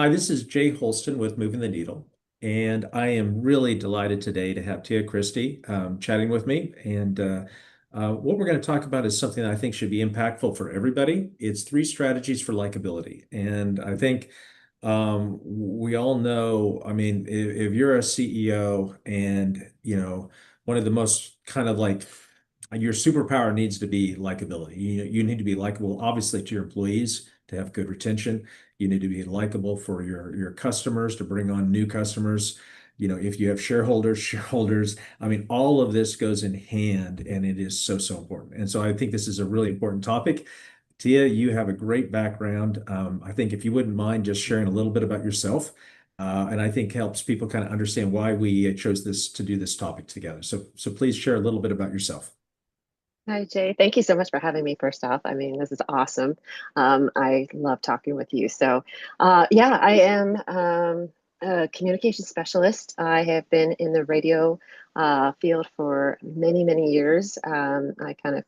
Hi, this is Jay Holston with Moving the Needle, and I am really delighted today to have Tia Cristy chatting with me. And what we're going to talk about is something that I think should be impactful for everybody. It's three strategies for likability, and I think we all know. I mean, if you're a CEO, and one of the most kind of like your superpower needs to be likability. You need to be likable, obviously, to your employees to have good retention. You need to be likable for your customers to bring on new customers. If you have shareholders, I mean, all of this goes in hand, and it is so, so important. And so I think this is a really important topic. Tia, you have a great background. I think if you wouldn't mind just sharing a little bit about yourself, and I think helps people kind of understand why we chose this to do this topic together. So please share a little bit about yourself. Hi, Jay. Thank you so much for having me, first off. I mean, this is awesome. I love talking with you. Yeah, I am a communication specialist. I have been in the radio field for many, many years. I kind of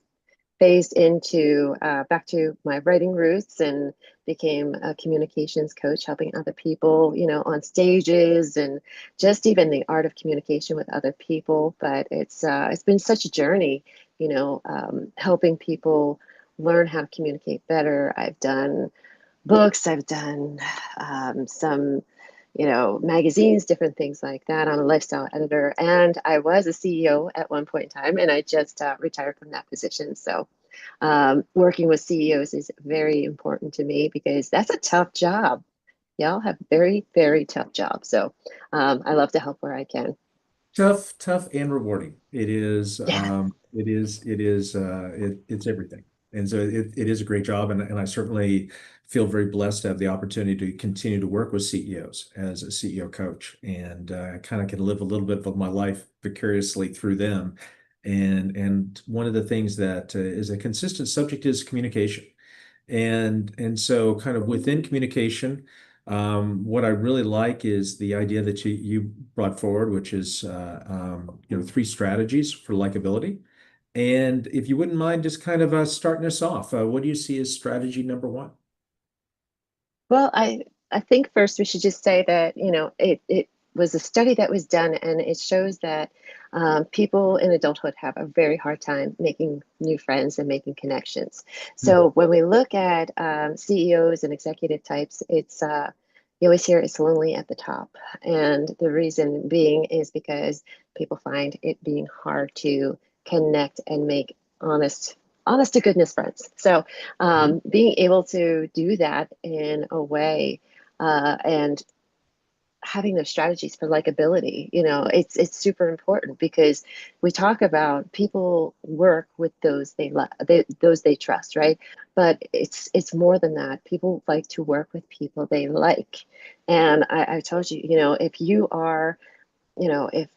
phased into back to my writing roots and became a communications coach, helping other people, on stages and just even the art of communication with other people. But it's been such a journey, helping people learn how to communicate better. I've done books, I've done some magazines, different things like that. I'm a lifestyle editor, and I was a CEO at one point in time, and I just retired from that position. Working with CEOs is very important to me because that's a tough job. Y'all have very, very tough jobs. I love to help where I can. Tough, tough, and rewarding. It is. Yeah. It's everything. And so it is a great job, and I certainly feel very blessed to have the opportunity to continue to work with CEOs as a CEO coach, and kind of can live a little bit of my life vicariously through them. And one of the things that is a consistent subject is communication, and so kind of within communication. What I really like is the idea that you brought forward, which is three strategies for likability. And if you wouldn't mind just kind of starting us off, what do you see as strategy number one? Well, I think first we should just say that, it was a study that was done, and it shows that people in adulthood have a very hard time making new friends and making connections. Mhm. So when we look at CEOs and executive types, you always hear it's lonely at the top. And the reason being is because people find it being hard to connect and make honest to goodness friends. Being able to do that in a way and having those strategies for likability, it's super important because we talk about people work with those those they trust, right? But it's more than that. People like to work with people they like. And I told you, if you are, if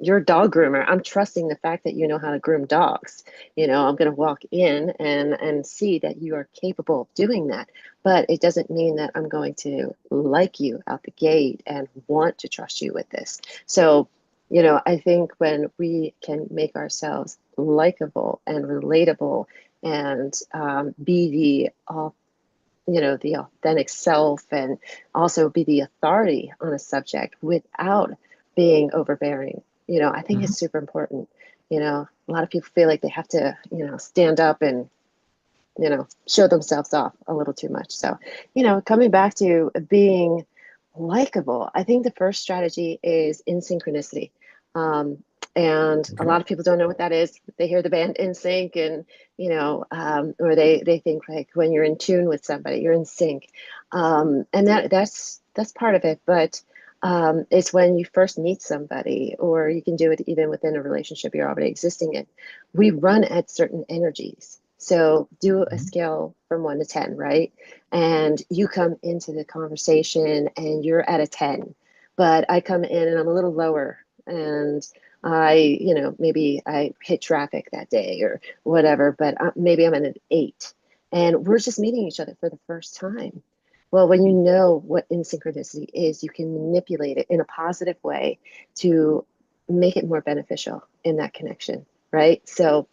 you're a dog groomer, I'm trusting the fact that you know how to groom dogs. I'm going to walk in and see that you are capable of doing that. But it doesn't mean that I'm going to like you out the gate and want to trust you with this. I think when we can make ourselves likable and relatable and be the authentic self, and also be the authority on a subject without being overbearing. I think Mhm. it's super important. A lot of people feel like they have to, stand up and, show themselves off a little too much. Coming back to being likable, I think the first strategy is in synchronicity. Um, and a Okay. lot of people don't know what that is. They hear the band in sync, and or they think like when you're in tune with somebody, you're in sync, and that's part of it. But it's when you first meet somebody, or you can do it even within a relationship you're already existing in. We run at certain energies. So do a Mhm. scale from 1 to 10, right? And you come into the conversation and you're at a 10, but I come in and I'm a little lower, and maybe I hit traffic that day or whatever, but maybe I'm at an 8, and we're just meeting each other for the first time. Well, when you know what in synchronicity is, you can manipulate it in a positive way to make it more beneficial in that connection, right? So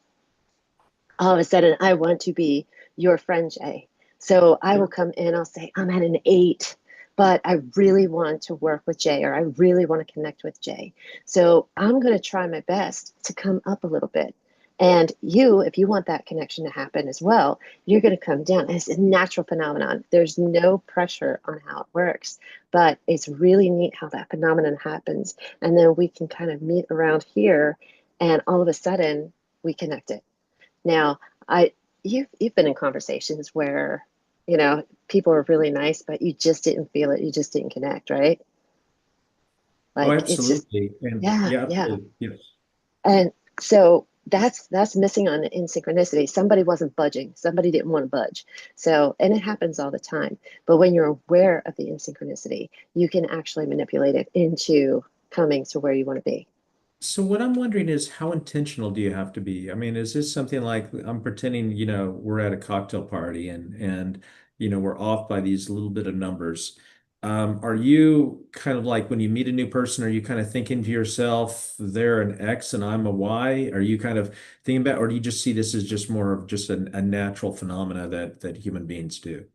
all of a sudden, I want to be your friend, Jay. So I will come in, I'll say, I'm at an 8, but I really want to work with Jay, or I really want to connect with Jay. So I'm going to try my best to come up a little bit. And you, if you want that connection to happen as well, you're going to come down. It's a natural phenomenon. There's no pressure on how it works, but it's really neat how that phenomenon happens. And then we can kind of meet around here, and all of a sudden we connect it. Now, I you've been in conversations where, people are really nice, but you just didn't feel it. You just didn't connect, right? Oh, Like it's just, absolutely. And yeah, yeah, yeah. absolutely. Yes. And so that's missing on in synchronicity. Somebody wasn't budging. Somebody didn't want to budge. So, and it happens all the time. But when you're aware of the insynchronicity, you can actually manipulate it into coming to where you want to be. So what I'm wondering is how intentional do you have to be? I mean, is this something like I'm pretending, we're at a cocktail party and we're off by these little bit of numbers. Are you kind of like when you meet a new person, are you kind of thinking to yourself, they're an X and I'm a Y? Are you kind of thinking about, or do you just see this as just more of just a natural phenomena that human beings do?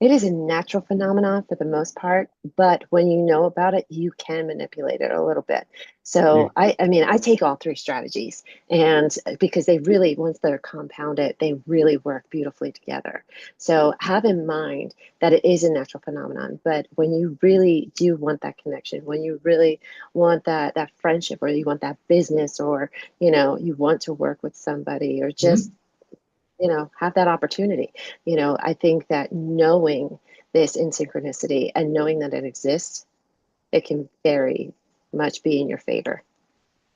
It is a natural phenomenon for the most part, but when you know about it, you can manipulate it a little bit. So You, I mean, I take all three strategies, and because they really, once they're compounded, they really work beautifully together. So have in mind that it is a natural phenomenon, but when you really do want that connection, when you really want that friendship, or you want that business, or you want to work with somebody, or just Mhm. have that opportunity. I think that knowing this in synchronicity and knowing that it exists, it can very much be in your favor.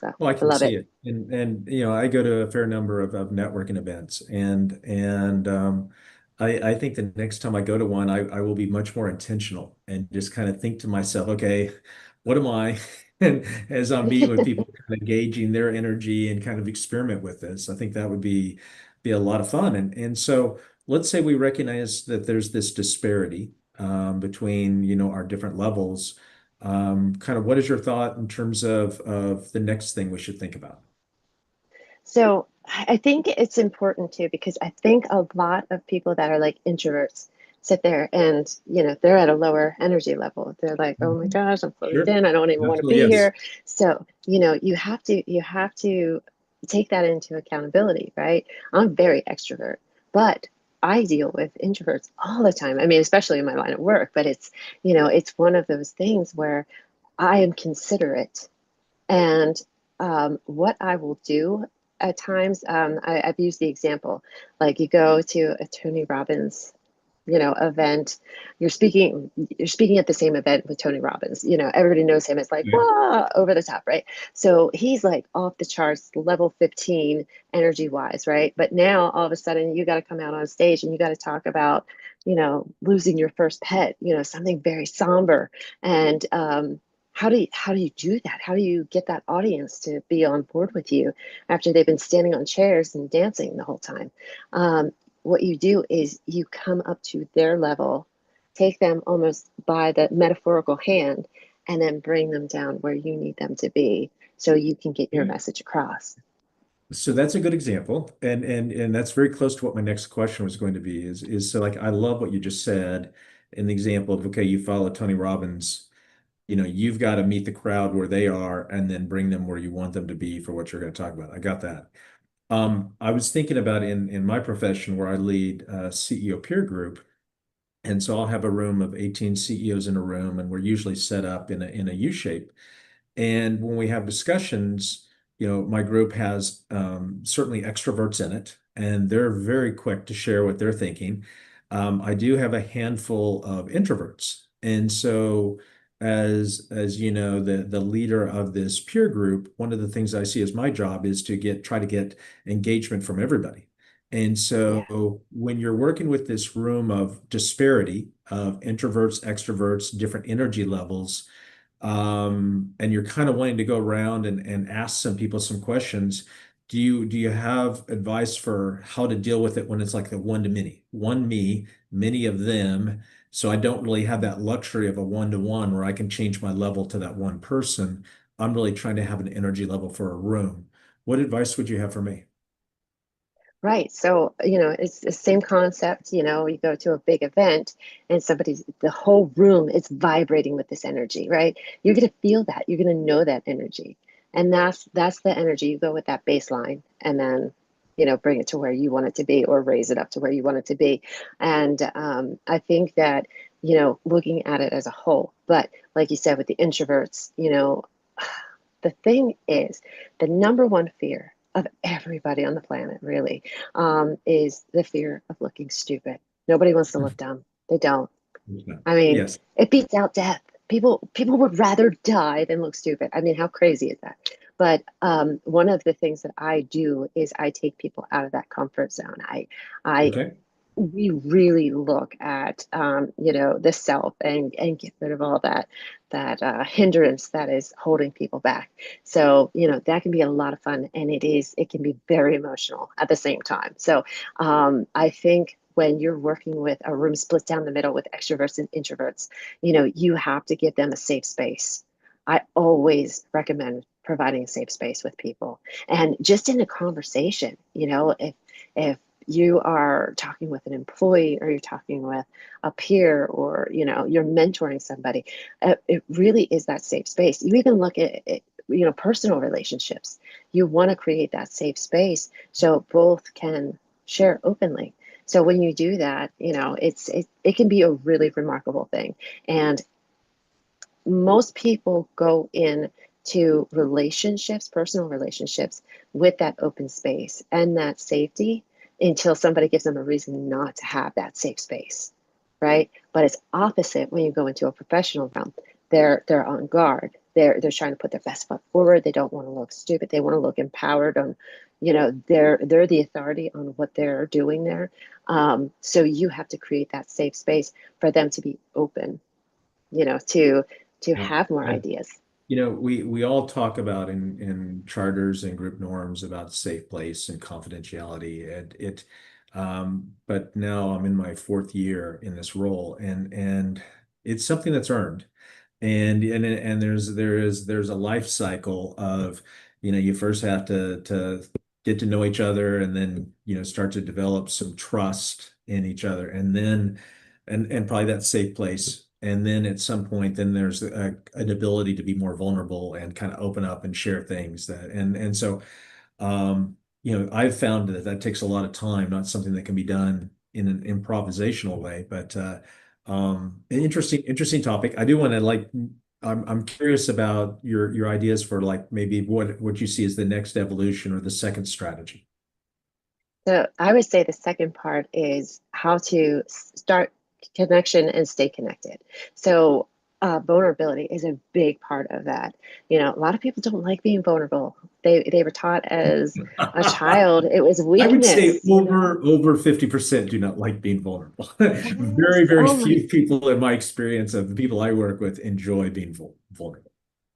So Well, I I can love see it. it, and I go to a fair number of networking events, and I think the next time I go to one, I will be much more intentional and just kind of think to myself, okay, what am I? And as I'm meeting with people, kind of gauging their energy and kind of experiment with this, I think that would be a lot of fun. And so let's say we recognize that there's this disparity between our different levels. Kind of what is your thought in terms of the next thing we should think about? So I think it's important too, because I think a lot of people that are like introverts sit there and, they're at a lower energy level. They're like, oh my Mhm. gosh, I'm closed Sure. in. I don't even want to Absolutely, be yes. here. So, you have to take that into accountability, right? I'm very extrovert, but I deal with introverts all the time. I mean, especially in my line of work, but it's one of those things where I am considerate, and what I will do at times, I've used the example, like you go to a Tony Robbins, event. You're speaking at the same event with Tony Robbins. Everybody knows him as like, Yeah. wow, over the top, right? So he's like off the charts, level 15 energy wise, right? But now all of a sudden you got to come out on stage and you got to talk about, losing your first pet, something very somber. And how do you do that? How do you get that audience to be on board with you after they've been standing on chairs and dancing the whole time? What you do is you come up to their level, take them almost by the metaphorical hand, and then bring them down where you need them to be so you can get your Yeah. message across. So that's a good example. And that's very close to what my next question was going to be is so like I love what you just said in the example of okay, you follow Tony Robbins, you've got to meet the crowd where they are and then bring them where you want them to be for what you're going to talk about. I got that. I was thinking about in my profession where I lead a CEO peer group. And so I'll have a room of 18 CEOs in a room, and we're usually set up in a U shape. And when we have discussions, my group has certainly extroverts in it, and they're very quick to share what they're thinking. I do have a handful of introverts, and so as you know, the leader of this peer group, one of the things I see as my job is to try to get engagement from everybody. And Yeah, so when you're working with this room of disparity of introverts, extroverts, different energy levels, and you're kind of wanting to go around and ask some people some questions, do you have advice for how to deal with it when it's like the one to many, one me, many of them? So I don't really have that luxury of a one-to-one where I can change my level to that one person. I'm really trying to have an energy level for a room. What advice would you have for me? Right. So, it's the same concept. You go to a big event and the whole room is vibrating with this energy, right? You're going to feel that. You're going to know that energy. And that's the energy. You go with that baseline and then, bring it to where you want it to be or raise it up to where you want it to be. And I think that, looking at it as a whole, but like you said, with the introverts, the thing is, the number one fear of everybody on the planet, really, is the fear of looking stupid. Nobody wants to look dumb. They don't. I mean, Yes. it beats out death. People would rather die than look stupid. I mean, how crazy is that? But one of the things that I do is I take people out of that comfort zone. I Okay. we really look at the self and get rid of all that hindrance that is holding people back. So that can be a lot of fun, and it can be very emotional at the same time. So I think when you're working with a room split down the middle with extroverts and introverts, you have to give them a safe space. I always recommend providing a safe space with people, and just in a conversation, if you are talking with an employee or you're talking with a peer, or you're mentoring somebody, it really is that safe space. You even look at it, personal relationships. You want to create that safe space so both can share openly. So when you do that, it can be a really remarkable thing. And most people go in to relationships, personal relationships, with that open space and that safety until somebody gives them a reason not to have that safe space, right? But it's opposite when you go into a professional realm. They're on guard. They're trying to put their best foot forward. They don't want to look stupid. They want to look empowered on, they're the authority on what they're doing there. So you have to create that safe space for them to be open, to Yeah. have more I, ideas. we all talk about in charters and group norms about safe place and confidentiality. But now I'm in my fourth year in this role, and it's something that's earned. And there's a life cycle of, you first have to get to know each other, and then, start to develop some trust in each other, and then and probably that safe place. And then at some point, then there's an ability to be more vulnerable and kind of open up and share things and so I've found that that takes a lot of time, not something that can be done in an improvisational way, but an interesting topic. I do want to I'm curious about your ideas for like maybe what you see as the next evolution or the second strategy. So I would say the second part is how to start connection and stay connected. So vulnerability is a big part of that. A lot of people don't like being vulnerable. They were taught as a child it was I would say weakness. over 50% do not like being vulnerable. Very, Yes. very Oh my. few people in my experience of the people I work with enjoy being vulnerable.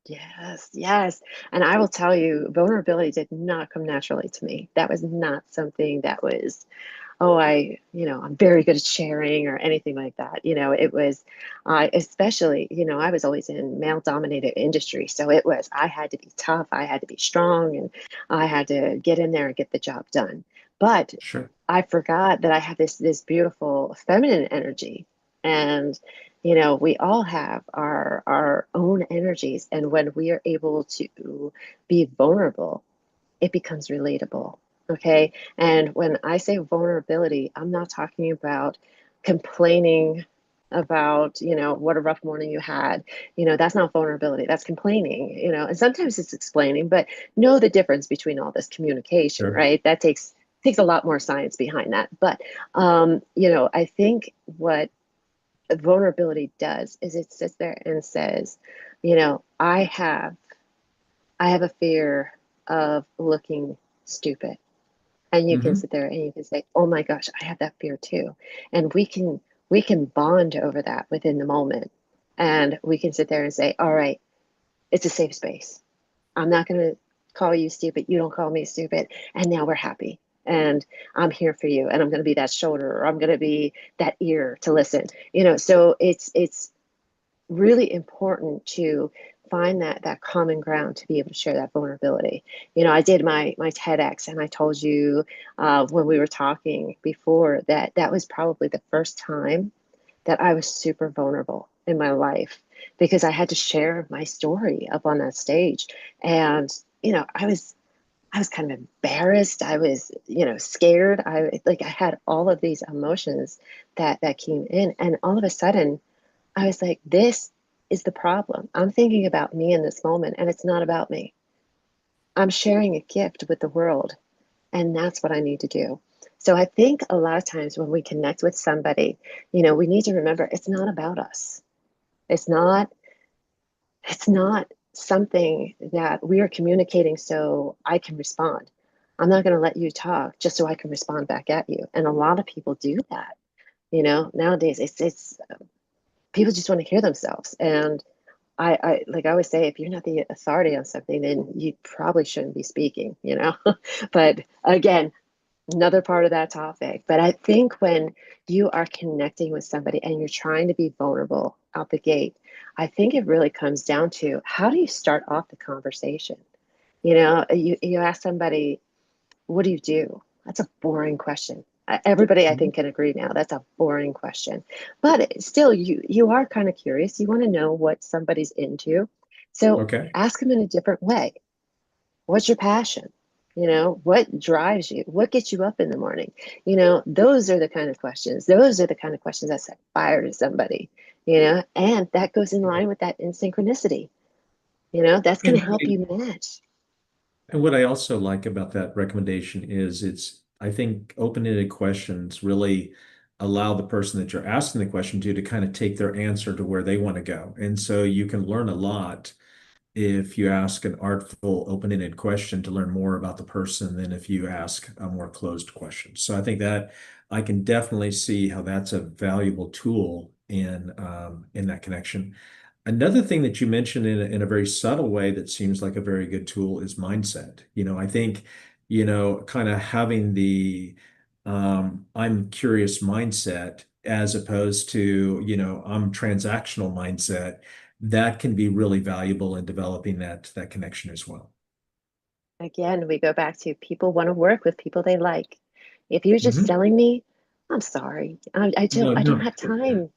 Yes, yes. And I will tell you, vulnerability did not come naturally to me. That was not something that was, oh, I'm very good at sharing or anything like that. It was, especially, I was always in male dominated industry. So I had to be tough, I had to be strong, and I had to get in there and get the job done. But Sure. I forgot that I have this beautiful feminine energy. And, we all have our own energies. And when we are able to be vulnerable, it becomes relatable. Okay. And when I say vulnerability, I'm not talking about complaining about, what a rough morning you had. That's not vulnerability. That's complaining, and sometimes it's explaining, but know the difference between all this communication, Sure. right? That takes a lot more science behind that. But, I think what vulnerability does is it sits there and says, I have a fear of looking stupid. And you can Hmm. sit there and you can say, "Oh my gosh, I have that fear too." And we can bond over that within the moment. And we can sit there and say, "All right, it's a safe space. I'm not going to call you stupid. You don't call me stupid. And now we're happy. And I'm here for you. And I'm going to be that shoulder, or I'm going to be that ear to listen." So it's really important to find that common ground to be able to share that vulnerability. I did my TEDx, and I told you when we were talking before that that was probably the first time that I was super vulnerable in my life, because I had to share my story up on that stage. And, I was kind of embarrassed. I was, scared. I had all of these emotions that came in. And all of a sudden I was like, this is the problem. I'm thinking about me in this moment, and it's not about me. I'm sharing a gift with the world, and that's what I need to do. So I think a lot of times when we connect with somebody, we need to remember it's not about us. It's not, it's not something that we are communicating so I can respond. I'm not going to let you talk just so I can respond back at you. And a lot of people do that. Nowadays it's people just want to hear themselves. And I like I always say, if you're not the authority on something, then you probably shouldn't be speaking. But again, another part of that topic. But I think when you are connecting with somebody and you're trying to be vulnerable out the gate, I think it really comes down to, how do you start off the conversation? You ask somebody, what do you do? That's a boring question. Everybody, I think, can agree now. That's a boring question. But still, you are kind of curious. You want to know what somebody's into. So Okay. ask them in a different way. What's your passion? What drives you? What gets you up in the morning? Those are the kind of questions. Those are the kind of questions that set fire to somebody, and that goes in line with that in synchronicity. That's going to And help you match. And what I also like about that recommendation is I think open-ended questions really allow the person that you're asking the question to kind of take their answer to where they want to go. And so you can learn a lot if you ask an artful, open-ended question to learn more about the person than if you ask a more closed question. So I think that I can definitely see how that's a valuable tool in that connection. Another thing that you mentioned in a very subtle way that seems like a very good tool is mindset. I think, kind of having the I'm curious mindset as opposed to, I'm transactional mindset, that can be really valuable in developing that connection as well. Again, we go back to, people want to work with people they like. If you're just Mhm. selling me, I'm sorry. No, I don't no. have time.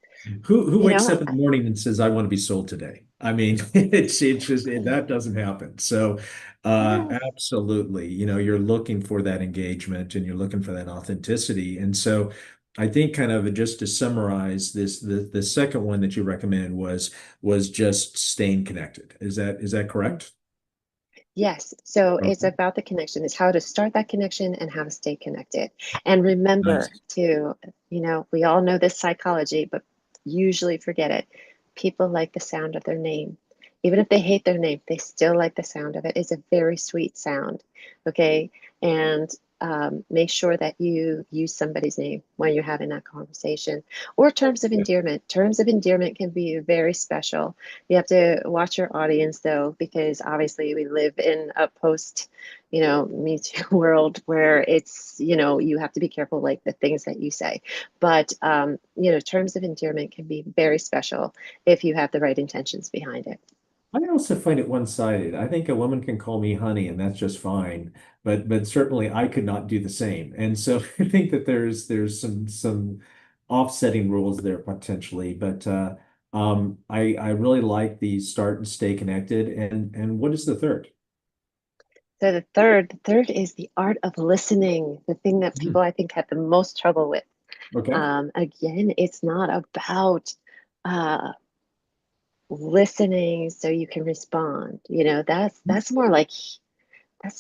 Who You wakes know, up in the morning and says, "I want to be sold today"? I mean, it's just that doesn't happen. So, yeah, absolutely, you're looking for that engagement and you're looking for that authenticity. And so, I think kind of just to summarize this, the second one that you recommended was just staying connected. Is that correct? yes. So it's Okay. about the connection. It's how to start that connection and how to stay connected. And remember Nice. to, we all know this psychology, but usually forget it. People like the sound of their name. Even if they hate their name, they still like the sound of it. It's a very sweet sound. Okay. And make sure that you use somebody's name when you're having that conversation. Or terms of endearment. Terms of endearment can be very special. You have to watch your audience, though, because obviously we live in a post, Me Too world where it's, you have to be careful, like the things that you say. But, terms of endearment can be very special if you have the right intentions behind it. I also find it one-sided. I think a woman can call me honey, and that's just fine. But certainly I could not do the same. And so I think that there's some offsetting rules there potentially. But I really like the start and stay connected. And what is the third? So the third is the art of listening, the thing that Hmm. people, I think, have the most trouble with. Okay. Again, it's not about uh, listening so you can respond. That's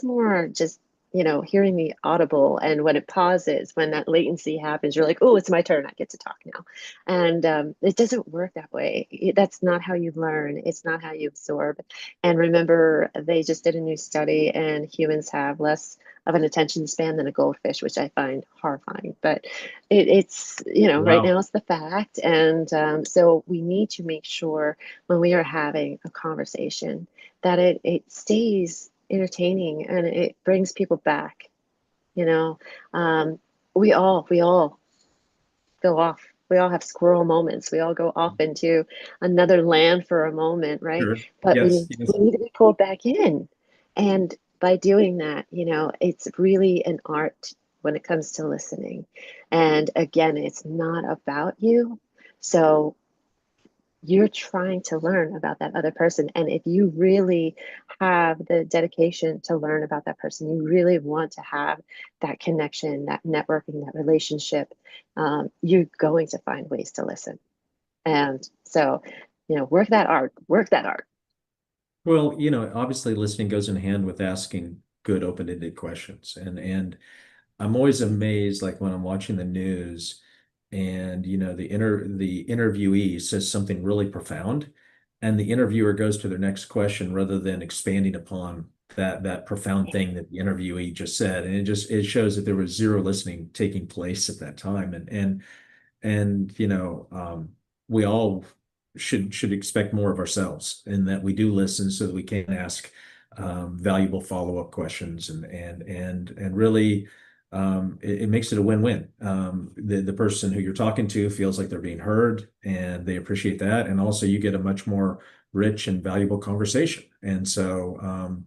more just, hearing the audible. And when it pauses, when that latency happens, you're like, oh, it's my turn. I get to talk now. And it doesn't work that way. That's not how you learn. It's not how you absorb. And remember, they just did a new study, and humans have less of an attention span than a goldfish, which I find horrifying. But it's, right Wow. now it's the fact. And so we need to make sure when we are having a conversation that it stays entertaining and it brings people back. You know, um, we all go off. We all have squirrel moments. We all go off into another land for a moment, right? Sure. But Yes, yes. we need to be pulled back in. And by doing that, it's really an art when it comes to listening. And again, it's not about you. So you're trying to learn about that other person. And if you really have the dedication to learn about that person, you really want to have that connection, that networking, that relationship, you're going to find ways to listen. And so, work that art, work that art. Well, obviously listening goes in hand with asking good open-ended questions. And I'm always amazed, like when I'm watching the news and the interviewee says something really profound, and the interviewer goes to their next question rather than expanding upon that profound thing that the interviewee just said. And it shows that there was zero listening taking place at that time. And we all should expect more of ourselves, and that we do listen so that we can ask valuable follow-up questions, and really it makes it a win-win. The person who you're talking to feels like they're being heard, and they appreciate that, and also you get a much more rich and valuable conversation. And so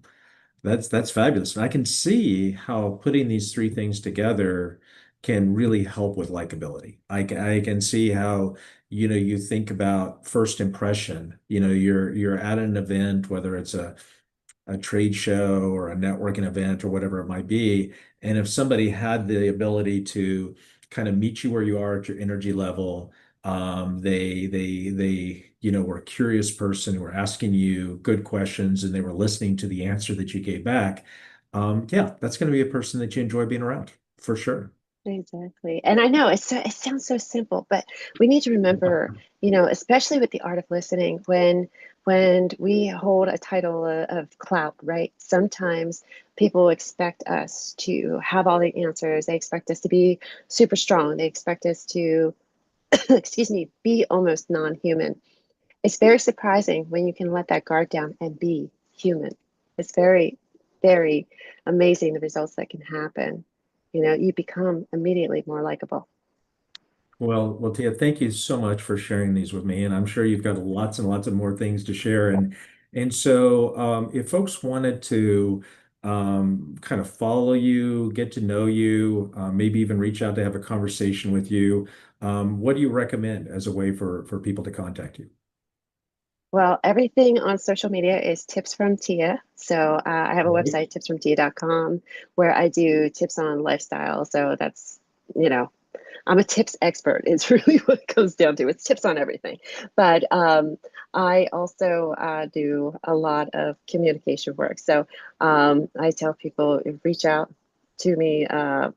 that's fabulous. And I can see how putting these three things together can really help with likability. I can see how, you think about first impression. You're at an event, whether it's a trade show or a networking event or whatever it might be. And if somebody had the ability to kind of meet you where you are at your energy level, they were a curious person who were asking you good questions and they were listening to the answer that you gave back. Yeah, that's going to be a person that you enjoy being around for sure. Exactly. And I know it sounds so simple, but we need to remember, especially with the art of listening, when we hold a title of clout, right? Sometimes people expect us to have all the answers. They expect us to be super strong. They expect us to, excuse me, be almost non-human. It's very surprising when you can let that guard down and be human. It's very, very amazing the results that can happen. You become immediately more likable. Well, Tia, thank you so much for sharing these with me, and I'm sure you've got lots and lots of more things to share. And so, if folks wanted to kind of follow you, get to know you, maybe even reach out to have a conversation with you, what do you recommend as a way for people to contact you? Well, everything on social media is tips from Tia. So I have a Right. website, tipsfromtia.com, where I do tips on lifestyle. So that's, you know, I'm a tips expert. It's really what it comes down to. It's tips on everything. But I also do a lot of communication work. So I tell people reach out to me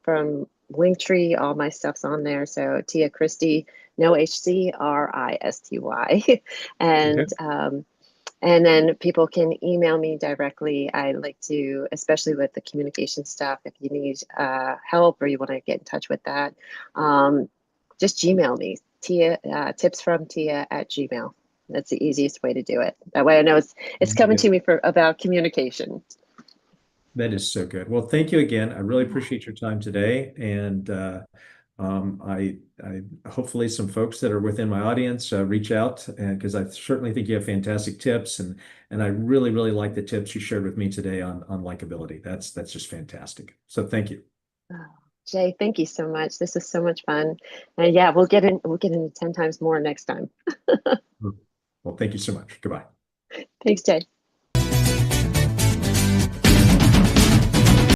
from Linktree. All my stuff's on there. So Tia Cristy, no HC, RISTY, Okay. and then people can email me directly. I like to, especially with the communication stuff, if you need help or you want to get in touch with that, um, just Gmail me, Tia, tips from Tia at Gmail. That's the easiest way to do it. That way I know it's coming to me for about communication. That is so good. Well, thank you again. I really appreciate your time today. And I hopefully some folks that are within my audience reach out, and because I certainly think you have fantastic tips, and I really, really like the tips you shared with me today on likability. That's just fantastic. So thank you. Oh, Jay, thank you so much. This is so much fun. And yeah, we'll get into 10 times more next time. Well, thank you so much. Goodbye. Thanks, Jay.